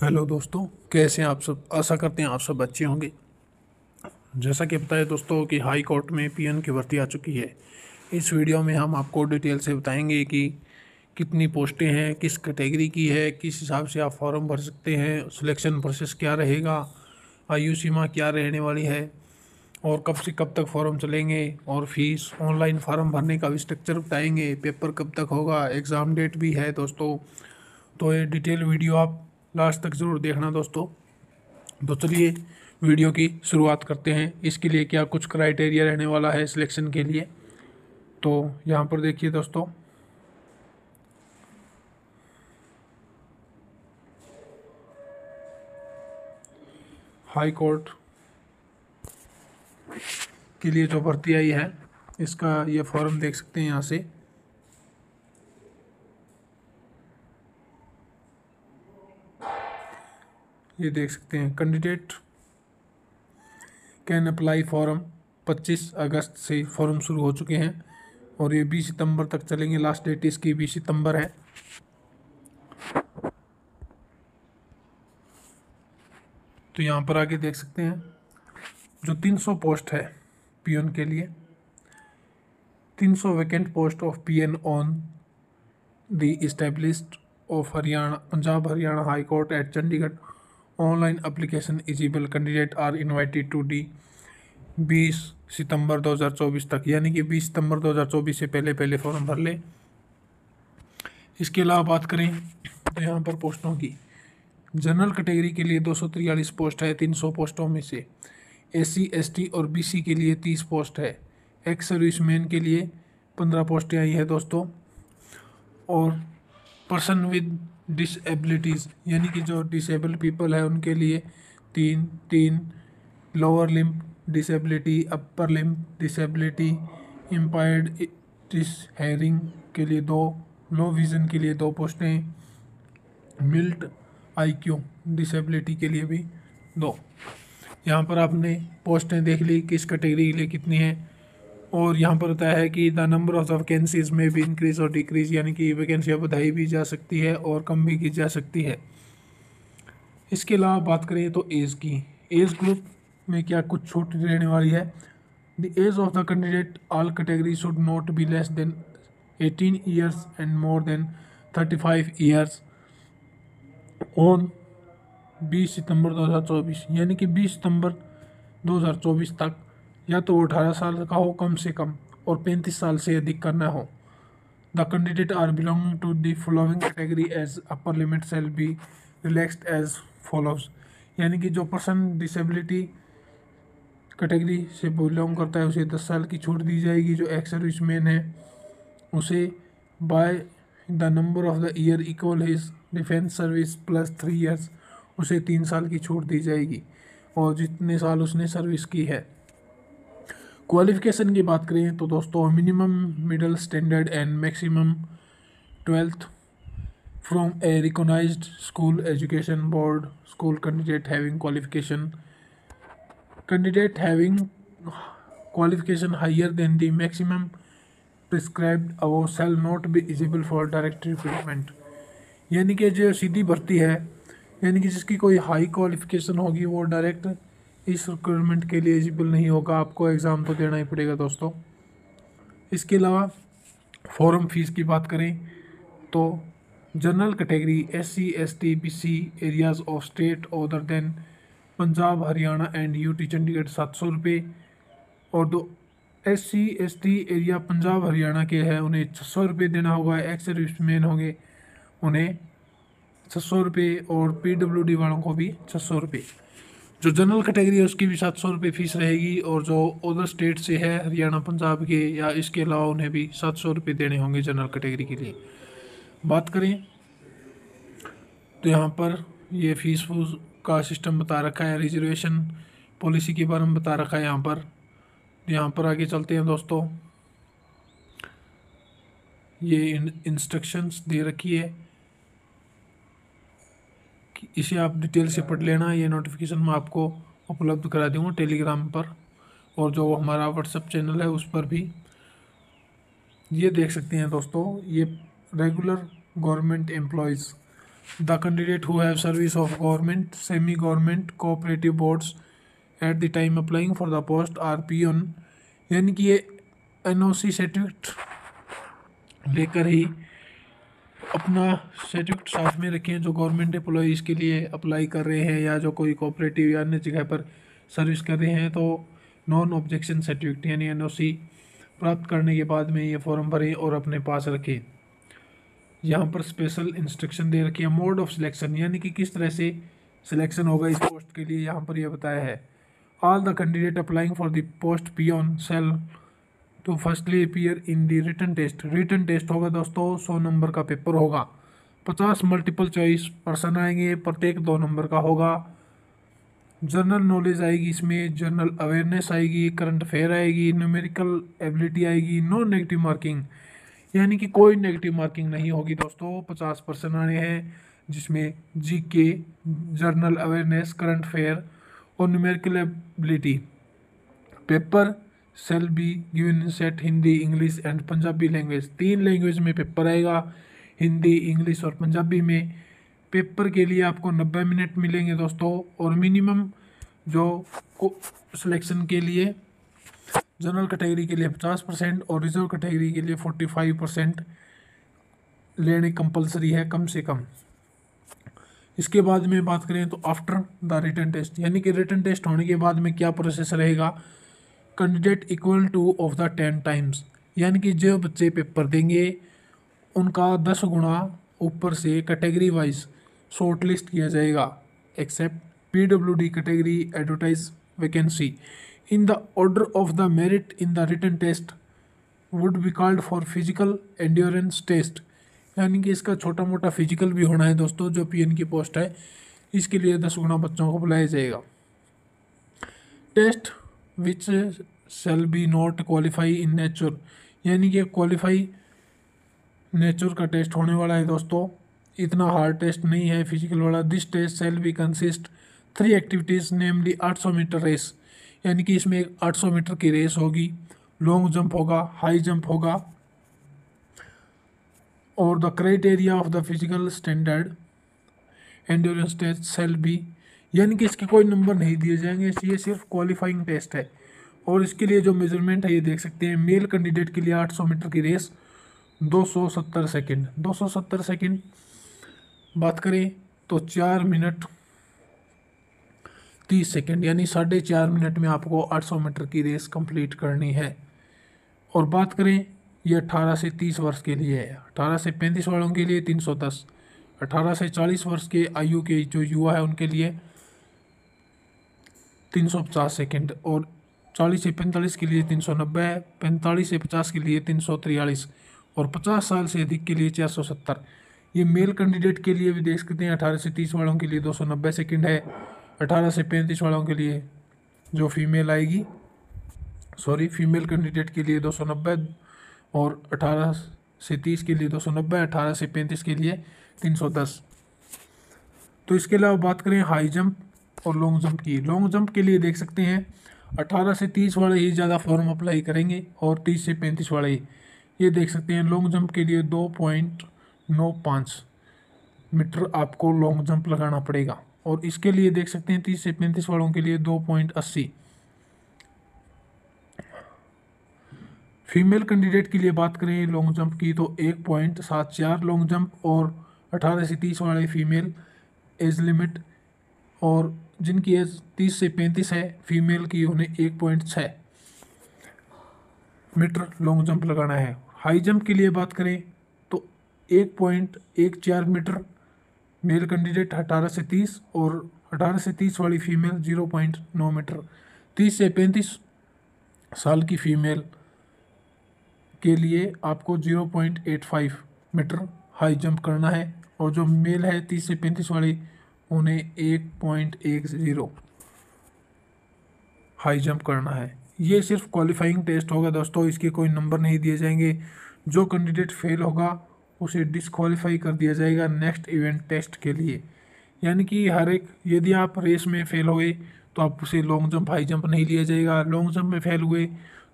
Hello दोस्तों, कैसे हैं आप सब। आशा करते हैं आप सब अच्छे होंगे। जैसा कि पता है दोस्तों कि हाई कोर्ट में पीएन की भर्ती आ चुकी है। इस वीडियो में हम आपको डिटेल से बताएंगे कि कितनी पोस्टें हैं, किस कैटेगरी की है, किस हिसाब से आप फॉर्म भर सकते हैं, सिलेक्शन प्रोसेस क्या रहेगा, आयु सीमा क्या रहने वाली है और कब से कब तक फॉर्म चलेंगे, और फीस, ऑनलाइन फॉर्म भरने का भी स्ट्रक्चर बताएंगे, पेपर कब तक होगा, एग्ज़ाम डेट भी है दोस्तों। तो ये डिटेल वीडियो आप लास्ट तक ज़रूर देखना दोस्तों। तो चलिए वीडियो की शुरुआत करते हैं। इसके लिए क्या कुछ क्राइटेरिया रहने वाला है सिलेक्शन के लिए, तो यहाँ पर देखिए दोस्तों। हाई कोर्ट के लिए जो भर्ती आई है, इसका ये फॉर्म देख सकते हैं यहाँ से। ये देख सकते हैं, कैंडिडेट कैन अप्लाई फॉर्म। 25 अगस्त से फॉर्म शुरू हो चुके हैं और ये 20 सितंबर तक चलेंगे। लास्ट डेट इसकी 20 सितंबर है। तो यहाँ पर आगे देख सकते हैं जो 300 पोस्ट है पीएन के लिए, 300 vacant post of peon on the established of Haryana, Punjab Haryana high court at Chandigarh. Online application eligible candidate are invited to the 20 September 2024 तक, यानी कि 20 सितंबर 2024 से पहले पहले फॉर्म भर ले। इसके अलावा बात करें तो यहाँ पर पोस्टों की, जनरल कैटेगरी के लिए 243 पोस्ट है 300 पोस्टों में से। एससी एसटी और बीसी के लिए 30 पोस्ट है। एक्स सर्विसमैन के लिए 15 पोस्टें आई है दोस्तों। और पर्सन विद डिसेबिलिटीज़, यानी कि जो डिसेबल पीपल है उनके लिए 3 lower limb disability, upper limb disability, impaired hearing के लिए 2, लो विज़न के लिए 2 पोस्टें, मिल्ट आईक्यू डिसेबिलिटी के लिए भी 2। यहाँ पर आपने पोस्टें देख ली किस कैटेगरी के लिए कितनी है। और यहाँ पर बताया है कि the number of the vacancies में भी इंक्रीज और डिक्रीज, यानी कि वैकेंसियाँ बढ़ाई भी जा सकती है और कम भी की जा सकती है। इसके अलावा बात करें तो एज की, एज ग्रुप में क्या कुछ छूट रहने वाली है। The age of the candidate all category should not be less than 18 years and more than 35 years on 20 September 2024, यानी कि 20 सितंबर 2024 तक या तो 18 साल का हो कम से कम और 35 साल से अधिक करना हो। The candidate are belonging to the following category age upper limit shall be relaxed as follows, यानी कि जो पर्सन डिसेबिलिटी कैटेगरी से बिलोंग करता है उसे 10 साल की छूट दी जाएगी। जो एक्स सर्विसमैन है उसे by the number of the year equal his defence service plus 3 years, उसे 3 साल की छूट दी जाएगी और जितने साल उसने सर्विस की है। क्वालिफिकेशन की बात करें तो दोस्तों, minimum middle standard and maximum 12th from a recognised school education board school. Candidate having qualification higher than the maximum prescribed above shall not be eligible for direct recruitment, यानी कि जो सीधी भर्ती है, यानी कि जिसकी कोई हाई क्वालिफिकेशन होगी वो डायरेक्ट इस रिक्रूटमेंट के लिए एलिजिबल नहीं होगा। आपको एग्ज़ाम तो देना ही पड़ेगा दोस्तों। इसके अलावा फॉर्म फीस की बात करें तो general category SC ST BC areas of state other than Punjab Haryana and UT Chandigarh 700 रुपये, और दो SC ST area Punjab Haryana के हैं उन्हें 600 रुपये देना होगा। एक्स सर्विसमैन होंगे उन्हें 600 रुपये और पीडब्ल्यूडी वालों को भी 600 रुपये। जो जनरल कैटेगरी है उसकी भी 700 रुपये फीस रहेगी, और जो अदर स्टेट से है हरियाणा पंजाब के या इसके अलावा उन्हें भी 700 रुपये देने होंगे जनरल कैटेगरी के लिए। बात करें तो यहाँ पर ये फीस फूस का सिस्टम बता रखा है, रिजर्वेशन पॉलिसी के बारे में बता रखा है यहाँ पर आगे चलते हैं दोस्तों। ये इंस्ट्रक्शंस दे रखी है, इसे आप डिटेल से पढ़ लेना। ये नोटिफिकेशन मैं आपको उपलब्ध करा दूँगा टेलीग्राम पर, और जो हमारा व्हाट्सएप चैनल है उस पर भी। ये देख सकते हैं दोस्तों, ये regular government employees the candidate who have service of government, semi government, cooperative boards at the time applying for the post are peon, यानी कि ये एनओसी सर्टिफिकेट लेकर ही अपना सर्टिफिकेट साथ में रखें जो गवर्नमेंट एम्प्लॉयज़ के लिए अप्लाई कर रहे हैं या जो कोई कोऑपरेटिव या अन्य जगह पर सर्विस कर रहे हैं, तो नॉन ऑब्जेक्शन सर्टिफिकेट यानी एनओसी प्राप्त करने के बाद में ये फॉर्म भरें और अपने पास रखें। यहाँ पर स्पेशल इंस्ट्रक्शन दे रखी है। मोड ऑफ सिलेक्शन यानी कि किस तरह से सिलेक्शन होगा इस पोस्ट के लिए, यहाँ पर यह बताया है। All the candidate applying for the post peon shall to firstly appear in the written test. Written test होगा दोस्तों, 100 नंबर का पेपर होगा, 50 मल्टीपल चॉइस पर्सन आएंगे, प्रत्येक 2 नंबर का होगा। जनरल नॉलेज आएगी इसमें, जनरल अवेयरनेस आएगी, करंट अफेयर आएगी, न्यूमेरिकल एबिलिटी आएगी, नो नेगेटिव मार्किंग यानी कि कोई नेगेटिव मार्किंग नहीं होगी दोस्तों। 50% आने हैं जिसमें GK, general awareness, current affair और numerical ability. Paper shall be given in set Hindi, English and Punjabi language. 3 language में पेपर आएगा, हिंदी, इंग्लिश और पंजाबी में। पेपर के लिए आपको 90 मिनट मिलेंगे दोस्तों, और मिनिमम जो सिलेक्शन के लिए जनरल कैटेगरी के लिए 50% और रिजर्व कैटेगरी के लिए 45% लेने कंपलसरी है कम से कम। इसके बाद में बात करें तो आफ्टर द रिटन टेस्ट यानी कि रिटन टेस्ट होने के बाद में क्या प्रोसेस रहेगा। Candidate equal two of the 10 times यानी कि जो बच्चे पेपर देंगे उनका 10 गुना ऊपर से कैटेगरी वाइज शॉर्ट लिस्ट किया जाएगा, except PWD category advertise vacancy in the order of the merit in the written test would be called for physical endurance test। यानी कि इसका छोटा मोटा फिजिकल भी होना है दोस्तों। जो PN की पोस्ट है इसके लिए 10 गुना बच्चों को बुलाया जाएगा। Test which shall be not qualify in nature यानी कि क्वालिफाई नेचर का टेस्ट होने वाला है दोस्तों, इतना हार्ड टेस्ट नहीं है फिजिकल वाला। This test shall be consist 3 activities namely 800 metre race यानी कि इसमें 800 मीटर की रेस होगी, लॉन्ग जंप होगा, हाई जंप होगा, और the criteria of the physical standard endurance test shall be यानी कि इसके कोई नंबर नहीं दिए जाएंगे, ये सिर्फ क्वालिफाइंग टेस्ट है। और इसके लिए जो मेजरमेंट है ये देख सकते हैं। मेल कैंडिडेट के लिए 800 मीटर की रेस 270 सेकेंड, 270 सेकेंड बात करें तो 4 मिनट 30 सेकेंड यानी 4.5 मिनट में आपको 800 मीटर की रेस कंप्लीट करनी है। और बात करें ये 18 से 30 वर्ष के लिए है, 18 से 35 वालों के लिए 310, 18 से 40 वर्ष के आयु के जो युवा है उनके लिए 350 सेकेंड, और 40 से 45 के लिए 390, 45 से 50 के लिए 343 और 50 साल से अधिक के लिए 470। ये मेल कैंडिडेट के लिए भी देख सकते हैं। 18 से 30 वालों के लिए 290 सेकेंड है, 18 से 35 वालों के लिए जो फीमेल आएगी फीमेल कैंडिडेट के लिए 290, और 18 से 30 के लिए 290, 18 से 35 के लिए 310। तो इसके अलावा बात करें हाई जंप और लॉन्ग जंप की। लॉन्ग जंप के लिए देख सकते हैं 18 से 30 वाले ही ज़्यादा फॉर्म अप्लाई करेंगे और 30 से 35 वाले ही। ये देख सकते हैं लॉन्ग जंप के लिए 2.95 मीटर आपको लॉन्ग जंप लगाना पड़ेगा, और इसके लिए देख सकते हैं 30 से 35 वालों के लिए 2.80। फीमेल कैंडिडेट के लिए बात करें लॉन्ग जंप की तो 1.74 लॉन्ग जंप, और 18 से 30 वाले फीमेल एज लिमिट, और जिनकी एज 30 से 35 है फीमेल की उन्हें 1.6 मीटर लॉन्ग जंप लगाना है। हाई जंप के लिए बात करें तो 1.14 मीटर मेल कैंडिडेट 18 से 30, और 18 से 30 वाली फीमेल 0.9 मीटर। 30 से 35 साल की फीमेल के लिए आपको 0.85 मीटर हाई जंप करना है, और जो मेल है 30 से 35 वाली उन्हें 1.10 हाई जंप करना है। ये सिर्फ क्वालिफाइंग टेस्ट होगा दोस्तों, इसके कोई नंबर नहीं दिए जाएंगे। जो कैंडिडेट फेल होगा उसे डिस्क्वालीफाई कर दिया जाएगा नेक्स्ट इवेंट टेस्ट के लिए। यानी कि हर एक, यदि आप रेस में फेल हुए तो आपसे लॉन्ग जंप हाई जंप नहीं लिया जाएगा, लॉन्ग जंप में फेल हुए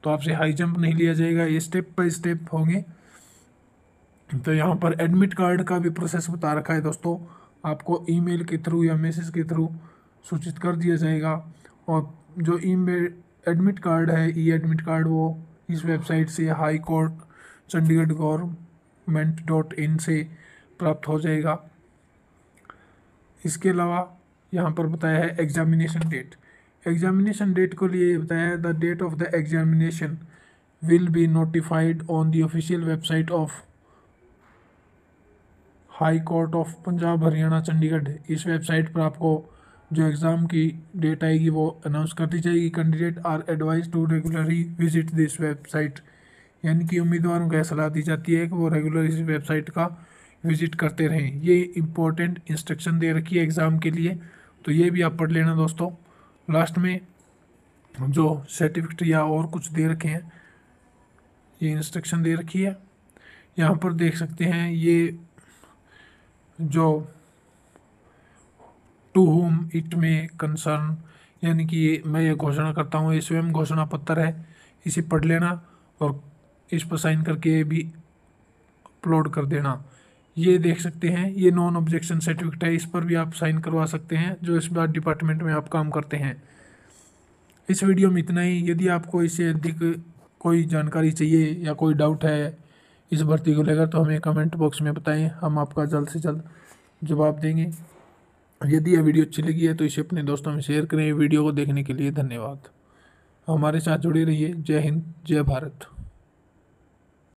तो आपसे हाई जंप नहीं लिया जाएगा। ये स्टेप बाय स्टेप होंगे। तो यहाँ पर एडमिट कार्ड का भी प्रोसेस बता रखा है दोस्तों। आपको ईमेल के थ्रू या मैसेज के थ्रू सूचित कर दिया जाएगा। और जो ईमेल एडमिट कार्ड है, ई एडमिट कार्ड, वो इस वेबसाइट से हाई कोर्ट चंडीगढ़ gov.in से प्राप्त हो जाएगा। इसके अलावा यहाँ पर बताया है एग्जामिनेशन डेट। एग्जामिनेशन डेट को लिए बताया है the date of the examination will be notified on the official website of high court of Punjab Haryana Chandigarh. इस वेबसाइट पर आपको जो एग्ज़ाम की डेट आएगी वो अनाउंस कर दी जाएगी। Candidate are advise to regularly visit this website, यानी कि उम्मीदवारों को यह सलाह दी जाती है कि वो रेगुलर इस वेबसाइट का विजिट करते रहें। ये इम्पोर्टेंट इंस्ट्रक्शन दे रखी है एग्ज़ाम के लिए, तो ये भी आप पढ़ लेना दोस्तों। लास्ट में जो सर्टिफिकेट या और कुछ दे रखे हैं, ये इंस्ट्रक्शन दे रखी है। यहाँ पर देख सकते हैं ये जो टू हुम इट में कंसर्न, यानी कि ये मैं ये घोषणा करता हूँ, ये स्वयं घोषणा पत्र है, इसे पढ़ लेना और इस पर साइन करके भी अपलोड कर देना। ये देख सकते हैं ये नॉन ऑब्जेक्शन सर्टिफिकेट है, इस पर भी आप साइन करवा सकते हैं जो इस बार डिपार्टमेंट में आप काम करते हैं। इस वीडियो में इतना ही। यदि आपको इससे अधिक कोई जानकारी चाहिए या कोई डाउट है इस भर्ती को लेकर तो हमें कमेंट बॉक्स में बताएं, हम आपका जल्द से जल्द जवाब देंगे। यदि यह वीडियो अच्छी लगी है तो इसे अपने दोस्तों में शेयर करें। वीडियो को देखने के लिए धन्यवाद। हमारे साथ जुड़े रहिए। जय हिंद, जय भारत।